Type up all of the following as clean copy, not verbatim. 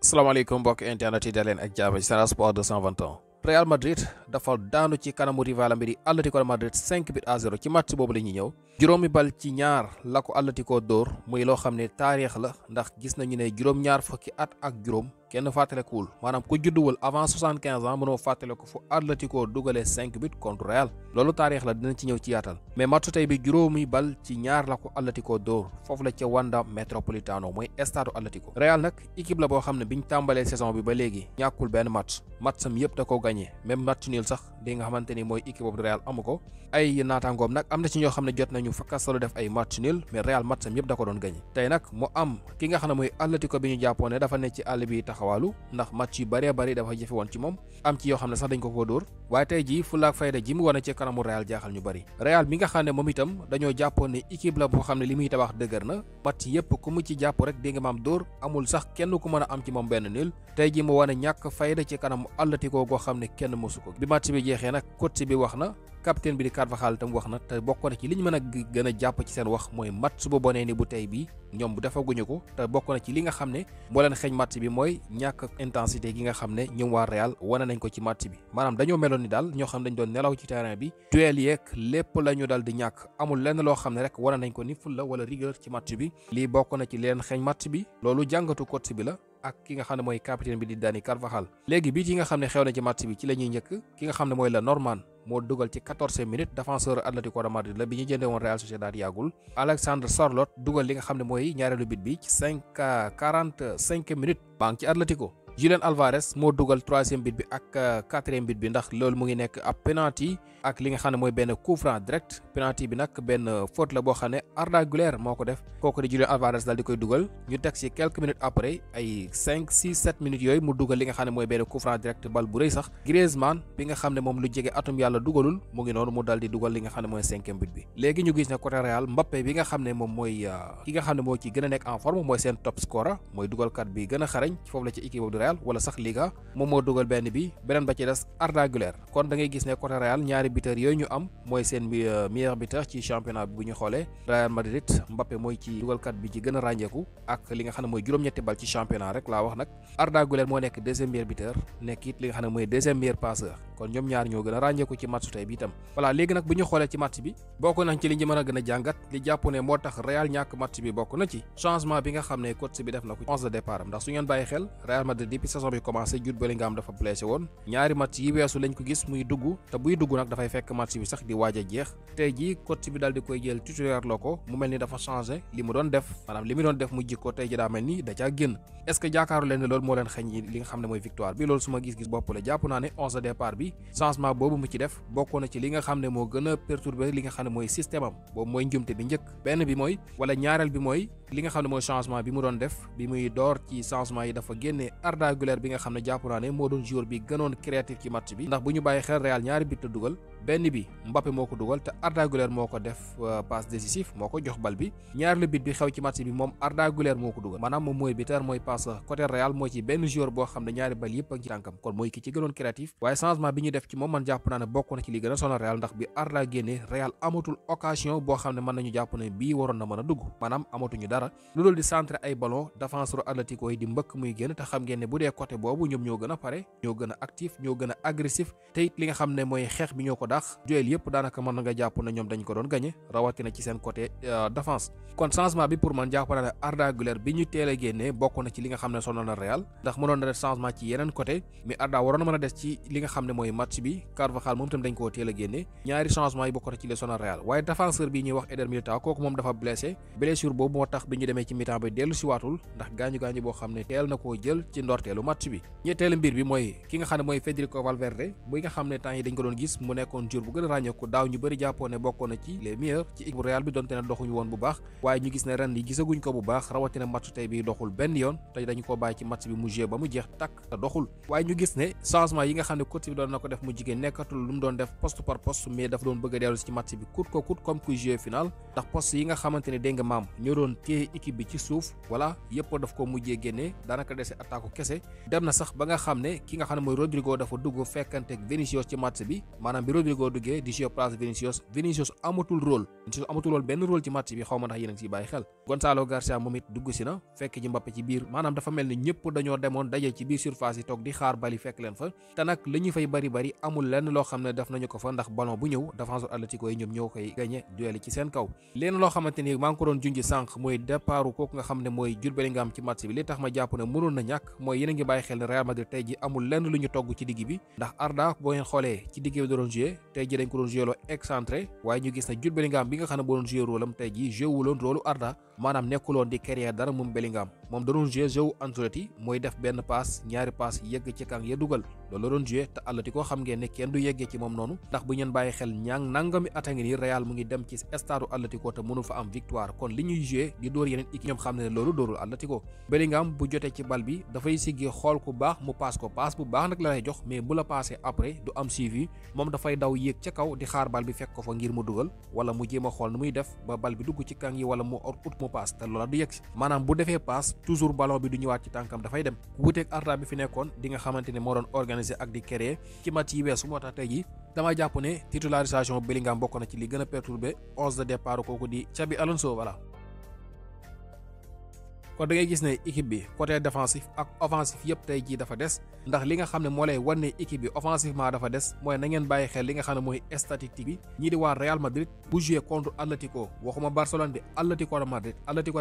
salaamaaleykum mbokk internet yi daleen ak jàmm ci Sen Sport 221. Real Madrid dafa daanu ci kanamu rivalam bi di Atlético de Madrid 5-0 ci match boobu la ñuy ñëw juróomi bal ci ñaar la ko Atlético dóor muy loo xam ne taarix la ndax gis nañu ne juróom-ñaar fukki at ak juróom kenn fàttalekuwul maanaam ku judduwul avant 75 ans mënoo fàttaleku fu Atlético dugalee 5 buts contre Real loolu taarix la dinañ ci ñëw ci yaatal mais match tey bi juróomi bal ci ñaar la ko Atlético dóor foofu la ca Wanda Metropolitano mooy stade Atlético. Real nag équipe la boo xam ne biñ tàmbalee saison bi ba léegi ñàkkul benn matcham yëpp da ko gagné même match nul sax di nga xamante ni mooy équipe boobu Real amu ko ay naataangoom nag am na ci ñoo xam ne jot nañu fakkastalu def ay match nul mais Real matcham yëpp da ko doon gagné tey nag mu am ki nga xam ne mooy Atlético bi ñu jàppoon ne dafa nekk ci àll bi taxawaalu ndax match yu bëree bëri dafa jafe woon ci moom am ci yoo xam ne sax dañ ko dóor waaye tey jii fulaak fayda ji mu wane ci kanamu Real jaaxal ñu bëri Real mi nga xam ne moom itam dañoo jàppoon ne équipe la boo xam ne li muy tabax dëgër na match yëpp ku mu ci jàpp rek dégg nga maam dóor amul sax kenn ku mën a am ci moom benn nul tey jii mu wane ñàkk fayda ci kanamu Atlético goo xam ne kenn mosu ko bi match bi jeexee nag coach bi wax na capitaine bi di Carvajal tam wax na te bokk na ci li ñu mën a gën a jàpp ci seen wax mooy match bu bonee ni bu tey bi ñoom bu defaguñu ko te bokk na ci li nga xam ne moo leen xeeñ match bi mooy ñàkk intensité gi nga xam ne ñoom waa Real wane nañ ko ci match bi maanaam dañoo meloon ni daal ñoo xam ne dañ doon nelaw ci terrain bi duel yeeg lépp la ñu dal di ñàkk amul lenn loo xam ne rek wane nañ ko ni ful la wala rigueur ci match bi lii bokk na ci leen xeeñ match bi loolu jàngatu coach bi la ak ki nga xam ne mooy capitaine bi di Dani Carvajal léegi bii yi nga xam ne xew na ci match bi ci la ñuy njëkk ki nga xam ne mooy la Norman moo dugal ci 14 minutes défenseur Atlético de Madrid la bi ñu jëndee woon Real Sociedad yàggul Alexandre Sørloth dugal li nga xam ne mooy ñaareelu bit bi ci 45 minutes baa ngi ci Atlético Julián Álvarez moo dugal 3e bit bi ak 4e bit bi ndax loolu mu ngi nekk ab penalty ak li nga xam ne mooy benn coup franc direct penalty bi nag benn faute la boo xam ne Arda Güler moo ko def kooku di Julián Álvarez daal di koy dugal ñu teg ci quelques minutes après ay 5 6 7 minutes yooyu mu dugal li nga xam ne mooy benn coup franc direct bal bu rëy sax Griezmann bi nga xam ne moom lu jege atum yàlla dugalul mu ngi noonu mu dal di dugal li nga xam ne mooy 5e bit bi léegi ñu gis ne côté Real Mbappé bi nga xam ne moom mooy ki nga xam ne moo ci gën a nekk en forme mooy seen top scorer mooy dugalkat bi gën a xarañ foofu la ci équipe du Real wala sax Liga moom moo dugal benn bi beneen ba ci des Arda Güler kon da ngay gis ne côté Real ñaari buteur yooyu ñu am mooy seen meilleur buteur ci championnat bi bu ñu xoolee Real Madrid Mbappé mooy ci dugalkat bi ci gën a ràññeeku ak li nga xam ne mooy juróom-ñetti bal ci championnat rek laa wax nag Arda Güler moo nekk deuxième meilleur buteur nekk it li nga xam ne mooy deuxième meilleur passeur kon ñoom ñaar ñoo gën a ràññeeku ci match tey bi itam voilà léegi nag bu ñu xoolee ci match bi bokk nañ ci li ñu mën a gën a jàngat li jàpp ne moo tax Real ñàkk match bi bokk na ci changement bi nga xam ne coach bi def na ko 11 de départ am ndax su ngeen bàyyi xel Real Madrid depuis saison bi commencé Jude Bellingham dafa blessé woon ñaari match yi weesu lañ ko gis muy dugg te buy dugg nag dafay fekk match bi sax di waaj a jeex tey jii coach bi daal di koy jël titulaire la ko mu mel ni dafa changé li mu doon def maanaam li mu doon def mu jikko tey ji daa mel ni da caa génn est-ce que jaakaaru leen ne loolu moo leen xañ li nga xam ne mooy victoire bi loolu su ma gis-gis bopp la jàpp naa ne 11 de départ bi changement boobu mu ci def bokk na ci li nga xam ne moo gën a perturbé li nga xam ne mooy système am boobu mooy njumte bi njëkk benn bi mooy wala ñaareel bi mooy li nga xam ne mooy changement bi mu doon def bi muy door ci changement yi dafa génne Arda Güler bi nga xam ne jàpp naa ne moo doon joueur bi gënoon créatif ci match bi ndax bu ñu bàyyi xel Real ñaari bit la dugal benn bi Mbappé moo ko dugal te Arda Güler moo ko def passe décisif moo ko jox bal bi ñaareelu bit bi xew ci match bi moom Arda Güler moo ko dugal maanaam moom mooy buteur mooy passeur côté Real moo ci benn joueur boo xam ne ñaari bal yëpp ak ci tànkam kon mooy ki ci gënoon créatif waaye changement bi ñu def ci moom man jàpp naa ne bokk na ci li gën a sonal Real ndax bi Arda génne Real amatul occasion boo xam ne mën nañu jàpp ne bii waroon na mën a dugg maanaam amatuñu dara lu dul di centrer ay ballon défenseur Atlético yi di mbëkk muy génn te xam ngeen ne bu dee côté boobu ñoom ñoo gën a pare ñoo gën a actif ñoo gën a agressif te it li nga xam ne mooy xeex bi ñoo ko daax duel yëpp daanaka mën na nga jàpp ne ñoom dañ ko doon gagné rawatina ci seen côté défense kon changement bi pour man jàpp naa ne Arda Güler bi ñu teel a génnee bokk na ci li nga xam ne sonal na Real ndax mënoon na def changement ci yeneen côté mais Arda waroon na mën a des ci li nga xam ne mooy match bi Carvajal moom tam dañ koo teel a génne ñaari changement yi bokk na ci les sonal Real waaye défenseur bi ñuy wax Eder Militão kooku moom dafa blessé blessure boobu moo tax bi ñu demee ci mi-temps bi dellu si waatul ndax gaañu-gaañu boo xam ne teel na koo jël ci ndorteelu match bi ñetteelu mbir bi mooy ki nga xam ne mooy Federico Valverde bu nga xam ne temps yi dañ ko doon gis mu nekkoon joueur bu gën a ràññeeku daaw ñu bëri jàppoon ne bokkoon na ci les meilleurs ci équipe Real bi donte ne doxuñu woon bu baax waaye ñu gis ne ren yi gisaguñ ko bu baax rawatina match tey bi doxul benn yoon te dañu ko bàyyi ci match bi mu joué ba mu jeex takk te doxul waaye ñu gis ne changement yi nga xam ne coach bi doon na ko def mu jigéen nekkatul lu mu doon def poste par poste mais dafa doon bëgg a dellu ci match bi coûte que coûte comme kuy joué final ndax poste yi nga xamante ne dégg nga maam ñoo doon téye équipe bi ci suuf voilà yëpp daf ko mujjee génnee daanaka dese attaque kese kese dem na sax ba nga xam ne ki nga xam ne mooy Rodrigo dafa dugg fekkanteeg Vinicius ci match bi maanaam bi Rodrigo duggee di jouer place Vinicius amatul rôle benn rôle ci match bi xaw ma ndax yéen a ngi siy bàyyi xel Gonçalo Garcia moom it dugg si na fekk ji Mbappé ci biir maanaam dafa mel ni ñëpp dañoo demoon daje ci biir surface yi toog di xaar bali fekk leen fa te nag li ñu fay bari amul lenn loo xam ne def nañu ko fa ndax ballon bu ñëw défenseur Atlético yi ñoom ñoo koy gagné duel ci seen kaw leen loo xamante ni maa ngi ko doon junj sànq mooy départu kooku nga xam ne mooy Jude Bellingham ci match bi li tax ma jàpp ne mënoon na ñàkk mooy yéen a ngi bàyyi xel ne Real Madrid tey ji amul lenn lu ñu togg ci digg bi ndax Arda boo ngeen xoolee ci digg bi da doon joué tey ji dañ ko doon joué loo excentré waaye ñu gis ne Jude Bellingham bi nga xam ne boo doon joué rôle am tey ji joué wuloon rôle Arda maanaam nekkuloon di créer dara moom Bellingham moom da doon joué jeu Ancelotti mooy def benn passe ñaari passe yegg ci kan ya dugal loolu la doon joué te Atlético xam ngeen ne kenn du yeggee ci moom noonu ndax bu ngeen bàyyi xel nangami at a ngi nii Real mu ngi dem ci stade Atlético te mënu fa am victoire kon li ñuy joué di dóor yeneen équipe ñoom xam ne loolu dóorul Atlético Bellingham bu jotee ci bal bi dafay siggi xool ku baax mu passe ko passe bu baax nag la lay jox mais bu la passé après du am suivi moom dafay daw yéeg ca kaw di xaar bal bi fekk ko fa ngir mu dugal wala mu jéem a xool nu muy def ba bal bi dugg ci kan yi wala mu ut mu passe te loola du yegg si maanaam bu defee passe toujours ballon bi du ñëwaat ci tànkam dafay dem wuuteeg Arda bi fi nekkoon di nga xamante ne moo doon organiser ak di créer ci match yi weesu moo tax tey ji dama jàpp ne titularisation Bellingham bokk na ci li gën a perturbé 11 de départ kooku di Xabi Alonso voilà. kon da ngay gis ne équipe bi côté défensif ak offensif yëpp tey jii dafa des ndax li nga xam ne moo lay wan ne équipe bi offensivement dafa des mooy na ngeen bàyyi xel li nga xam ne mooy statistique bi ñii di waa Real Madrid bu joué contre Atlético waxuma Barcelone de Atlético de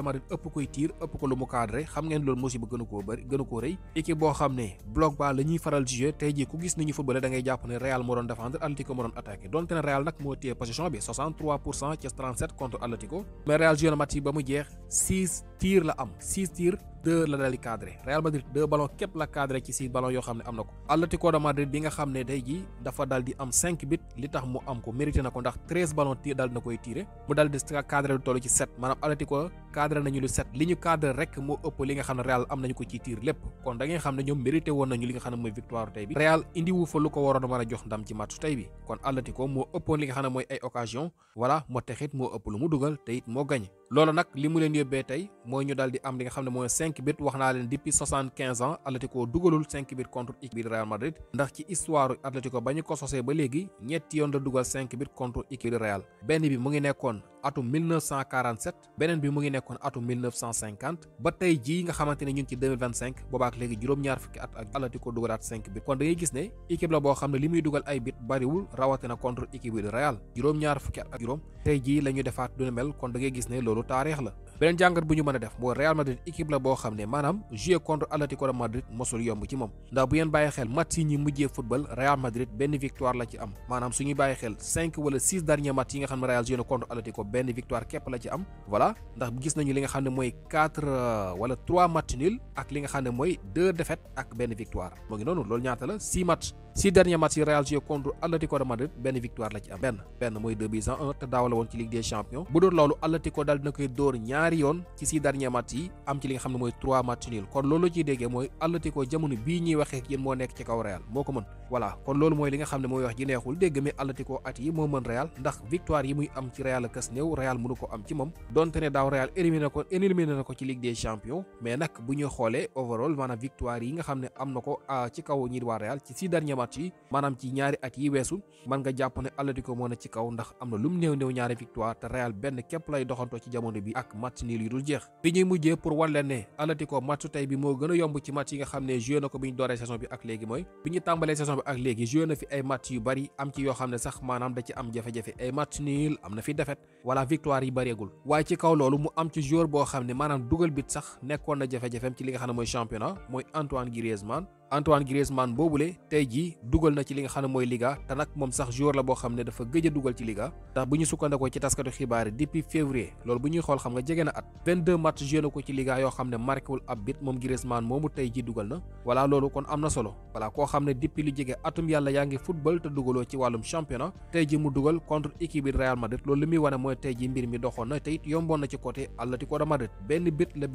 Madrid ëpp koy tiir ëpp ko lu mu cadré xam ngeen loolu musiba gënu koo rëy équipe boo xam ne bloc bas la ñuy faral joué tey jii ku gis ni ñu footballé da ngay jàpp ne Real moo doon défendre Atlético moo doon attaqué donte ne Real nag moo téye position bi 63% ci 37 contre Atlético mais Real joué na match yi ba mu jeex 6 tirs la am 6 tirs 2 la dal di cadré Real Madrid 2 ballons képp la cadré ci 6 ballons yoo xam ne am na ko Atlético de Madrid bi nga xam ne tey jii dafa dal di am 5 but li tax mu am ko mérité na ko ndax 13 ballons tir dal na koy tiré mu dal di cadré lu toll ci 7 maanaam Atlético cadré nañu lu 7 li ñu cadré rek moo ëpp li nga xam ne Real am nañu ko ci tir lépp kon da ngay xam ne ñoom mérité woon nañu li nga xam ne mooy victoire tey bi Real indi wu fa lu ko waroon a mën a jox ndam ci match tey bi kon Atlético moo ëppoon li nga xam ne mooy ay occasion voilà moo taxit moo ëpp lu mu dugal te it moo gagné loolu nag li mu leen yóbbee tey mooy ñu dal di am li nga xam ne mooy 5 but wax naa leen depuis 75 ans Atlético dugalul 5 but contre équipe bi Real Madrid ndax ci histoire Atlético ba ñu ko sosee ba léegi ñetti yoon la dugal 5 but contre équipe Real benn bi mu ngi nekkoon atum 1947 beneen bi mu ngi nekkoon atum 1950 ba tey jii nga xamante ne ñu ngi ci 2025 boobaak léegi juróom-ñaar fukki at ak Atlético dugalaat 5 but kon da ngay gis ne équipe la boo xam ne li muy dugal ay but bariwul rawatina contre équipe bi Real juróom-ñaar fukki at ak juróom tey jii la ñu defaat du mel kon da ngay gis ne loolu taarix la beneen jàngat bu ñu mën a def mooy Real Madrid équipe la boo xam ne maanaam jouer contre Atlético de Madrid mosul yomb ci moom ndax bu ngeen bàyyi xel match yi ñi mujjee football Real Madrid benn victoire la ci am maanaam suñuy bàyyi xel 5 wala 6 derniers match yi nga xam ne Real joué na contre Atlético benn victoire képp la ci am voilà ndax gis nañu li nga xam ne mooy 4 wala 3 match nul ak li nga xam ne mooy 2 défaites ak benn victoire moo ngi noonu loolu ñaata la 6 match 6 derniers matchs yi Real joué contre Atlético de Madrid benn victoire la ci am benn mooy 2-1 te daaw la woon ci Ligue des Champions bu doon loolu Atlético daal dina koy dóor ñaari yoon ci 6 derniers matchs yi am ci li nga xam ne mooy 3 match nul kon loolu ciy déggee mooy Atlético jamono bii ñuy waxee ak yéen moo nekk ci kaw Real moo ko mën voilà kon loolu mooy li nga xam ne mooy wax ji neexul dégg mais Atlético at yi moo mën Real ndax victoire yi muy am ci Real kës néew Real mënu ko am ci moom donte ne daaw Real éliminé na ko ci Ligue des Champions mais nag bu ñuy xoolee overall maanaam victoire yi nga xam ne am na ko ci kaw ñi di waa Real ci 6 derniers matchs yi maanaam ci ñaari at yi weesu mën nga jàpp ne Atlético moo na ci kaw ndax am na lum néew ñaari victoire te Real benn képp lay doxantoo ci jamono bi ak match nul yu dul jeex bi ñuy mujjee pour wan leen ne Atlético match tey bi moo gën a yomb ci match yi nga xam ne joué na ko bi ñu dooree saison bi ak léegi mooy bi ñu tàmbalee saison bi ak léegi joué na fi ay match yu bari am ci yoo xam ne sax maanaam da ci am jafe-jafe ay match nul am na fi défaite wala victoire yi bareegul waaye ci kaw loolu mu am ci joueur boo xam ne maanaam dugal bit sax nekkoon na jafe-jafeem ci li nga xam ne mooy championnat mooy Antoine Griezmann boobule tey jii dugal na ci li nga xam ne mooy Liga te nag moom sax joueur la boo xam ne dafa gëj a dugal ci Liga ndax bu ñu sukkandikoo ci taskatu xibaar yi depuis février loolu bu ñuy xool xam nga jege na at 22 match joué na ko ci Liga yoo xam ne marquéwul ab bit moom Griezmann moomu tey jii dugal na voilà loolu kon am na solo voilà koo xam ne depuis lu jege atum yàlla yaa ngi football te dugaloo ci wàllum championnat tey jii mu dugal contre équipe bi Real Madrid loolu li muy wane mooy tey jii mbir mi doxoon na te it yomboon na ci côté Atlético de Madrid benn bit la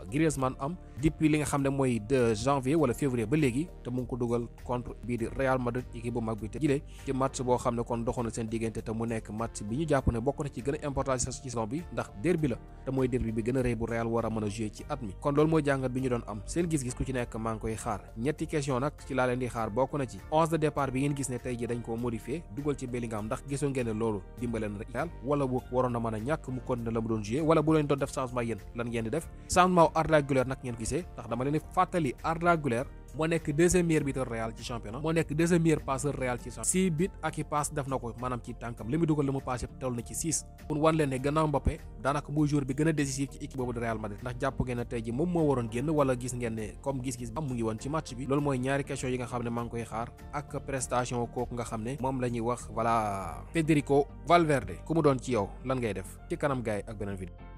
Griezmann am depuis li nga xam ne mooy 2 janvier wala février ba léegi te mu ngi ko dugal contre bii di Real Madrid équipe bu mag bi te jile ci match boo xam ne kon doxoon na seen diggante te mu nekk match bi ñu jàpp ne bokk na ci gën a important ci saison bi ndax derby la te mooy derby bi gën a rëy bu Real war a mën a jouer ci at mi kon loolu mooy jàngat bi ñu doon am seen gis-gis ku ci nekk maa ngi koy xaar ñetti question nag ci laa leen di xaar bokk na ci 11 de départ bi ngeen gis ne tey ji dañ koo modifié dugal ci Bellingham ndax gisoo ngeen ne loolu dimbaleen Real wala bu waroon na mën a ñàkk mu continuer la mu doon jouer wala bu leen doon def changement yéen lan ngeen di def changement Arda Güler nag ngeen gisee ndax dama leen di fàttali Arda Güler moo nekk deuxième meilleur buteur Real ci championnat moo nekk deuxième meilleur passeur Real ci championnat 6 but ak i passe def na ko maanaam ci tànkam li mu dugal li mu passé toll na ci 6 pour wan leen ne gannaaw Mbappé daanaka mooy joueur bi gën a décisif ci équipe boobu de Real Madrid ndax jàpp ngeen ne tey ji moom moo waroon génn wala gis ngeen ne comme gis-gis am mu ngi woon ci match bi loolu mooy ñaari question yi nga xam ne maa ngi koy xaar ak prestation kooku nga xam ne moom la ñuy wax voilà Federico Valverde ku mu doon ci yow lan ngay def ci kanam gaay ak beneen vidéo